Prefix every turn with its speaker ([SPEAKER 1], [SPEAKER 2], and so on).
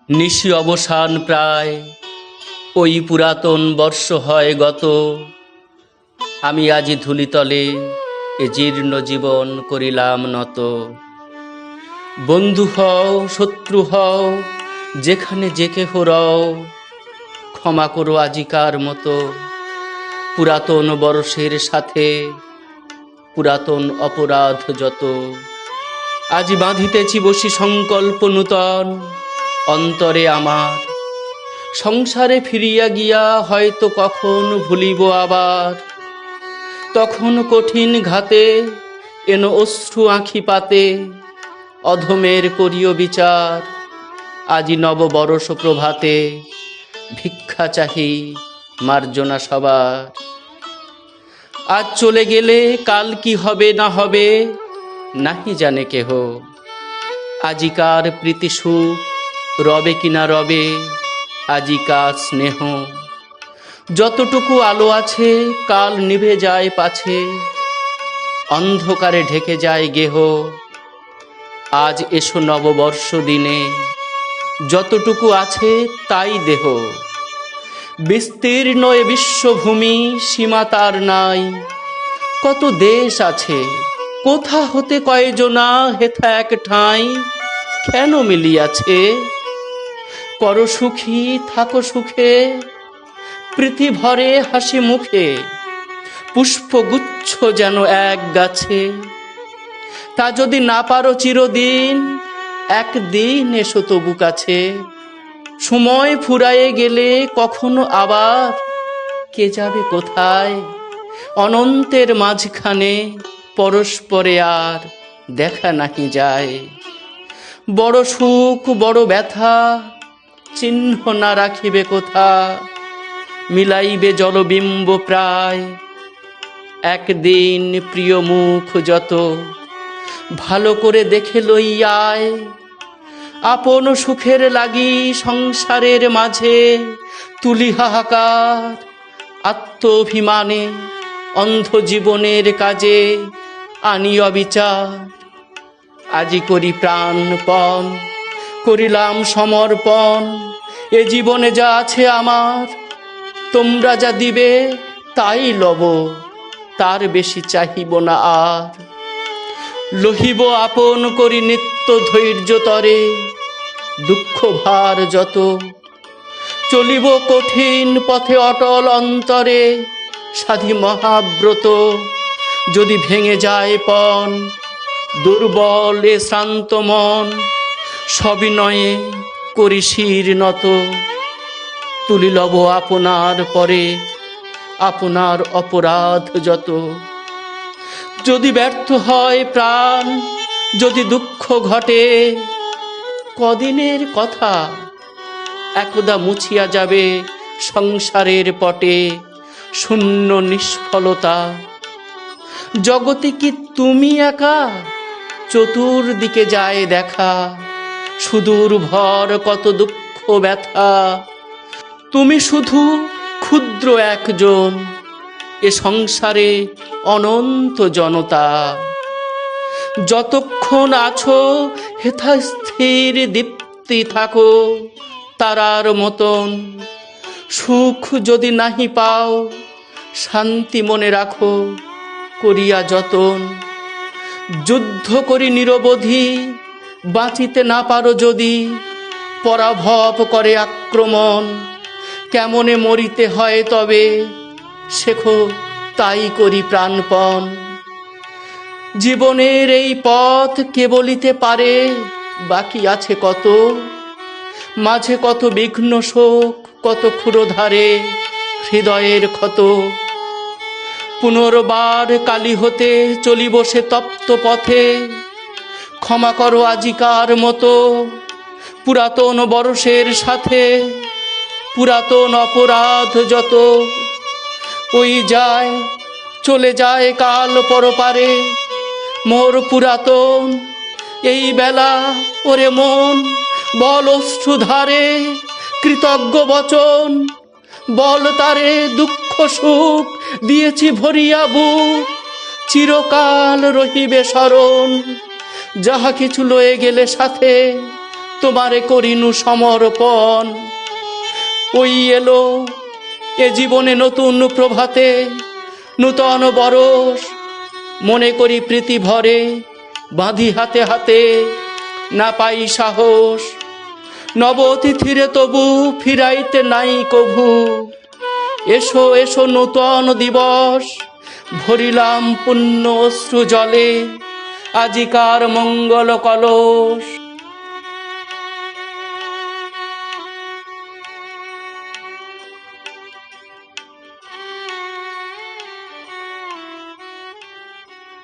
[SPEAKER 1] নিশি অবসান প্রায়, ওই পুরাতন বর্ষ হয় গত। আমি আজি ধূলিতলে এ জীর্ণ জীবন করিলাম নত। বন্ধু হও শত্রু হও, যেখানে যে কেহ রও, ক্ষমা করো আজিকার মতো। পুরাতন বর্ষের সাথে পুরাতন অপরাধ যত। আজি বাঁধিতেছি বসি সংকল্প নূতন অন্তরে আমার। সংসারে ফিরিয়া গিয়া হয়তো কখন ভুলিব আবার। তখন কঠিন ঘাতে এন অশ্রু আঁখি পাতে, অধমের করিও বিচার। আজি নববরষ প্রভাতে ভিক্ষা চাহি মার্জনা সবার। আজ চলে গেলে কাল কি হবে না হবে নাহি জানে কেহ। আজিকার প্রীতি সুখ রবে কিনা রবে, আজিকার স্নেহ। যতটুকু আলো আছে কাল নিভে যায় পাছে, অন্ধকারে ঢেকে যায় গেহ। আজ এসো নববর্ষ দিনে, যতটুকু আছে তাই দেহ। বিস্তীর্ণ এ বিশ্বভূমি সীমা তার নাই। কত দেশ আছে, কোথা হতে কয়জনা হেথা এক ঠাঁই কেন মিলিয়াছে। করো সুখী থাকো সুখে, প্রীতি ভরে হাসি মুখে। পুষ্পগুচ্ছ যেন এক গাছে, তা যদি না পারো চিরদিন, একদিন এসো তবু কাছে। সময় ফুরায়ে গেলে কখনো আবার কে যাবে কোথায়, অনন্তের মাঝখানে পরস্পরে আর দেখা নাহি যায়। বড় সুখ বড় ব্যথা চিহ্ন না রাখিবে কোথা, মিলাইবে জলবিম্ব প্রায়। একদিন প্রিয় মুখ যত ভালো করে দেখে লইয়ায়। আপন সুখের লাগি সংসারের মাঝে তুলি হাহাকার। আত্মভিমানে অন্ধ জীবনের কাজে আনি অবিচার। আজি করি প্রাণপণ করিলাম সমর্পণ, এ জীবনে যা আছে আমার। তোমরা যা দিবে তাই লব, তার বেশি চাহিব না আর। লহিব আপন করি নিত্য ধৈর্য তরে, দুঃখ ভার যত। চলিব কঠিন পথে অটল অন্তরে, সাধি মহাব্রত। যদি ভেঙে যায় পণ দুর্বল এ শ্রান্ত মন, সবিনয়ে করি শির নত। তুলি লব আপনার পরে আপনার অপরাধ যত। যদি ব্যর্থ হয় প্রাণ যদি দুঃখ ঘটে, কদিনের কথা একদা মুছিয়া যাবে সংসারের পটে শূন্য নিষ্ফলতা। জগতে কি তুমি একা, চতুর্দিকে যায় দেখা। সুদূর ভর কত দুঃখ ব্যথা, তুমি শুধু ক্ষুদ্র একজন এ সংসারে অনন্ত জনতা। যতক্ষণ আছো হেথা স্থির দীপ্তি থাকো তারার মতন। সুখ যদি নাহি পাও শান্তি মনে রাখো করিয়া যতন। যুদ্ধ করি নিরবধি বাঁচিতে না পারো যদি, পরাভব করে আক্রমণ। কেমনে মরিতে হয় তবে শেখো তাই করি প্রাণপণ। জীবনের এই পথ কে বলিতে পারে বাকি আছে কত। মাঝে কত বিঘ্ন শোক কত ক্ষুরধারে হৃদয়ের ক্ষত। পুনর্বার কালী হতে চলিব সে তপ্ত পথে, ক্ষমা করো আজিকার মতো। পুরাতন বর্ষের সাথে পুরাতন অপরাধ যত। ওই যায় চলে যায় কাল পরপারে, মোর পুরাতন এই বেলা ওরে মন। বল অশ্রুধারে কৃতজ্ঞ বচন, বল তারে দুঃখ সুখ দিয়েছি ভরিয়া বুক। চিরকাল রহিবে স্মরণ, যাহা কিছু লয়ে গেলে সাথে তোমারে করিনু সমর্পণ। ওই এলো এ জীবনে নতুন প্রভাতে, নূতন বরষ, মনে করি প্রীতি ভরে, বাঁধি হাতে হাতে, না পাই সাহস, নব অতিথিরে তবু ফিরাইতে নাই কভু। এসো এসো নূতন দিবস, ভরিলাম পুণ্য অশ্রু জলে, আজিকার মঙ্গল কলস।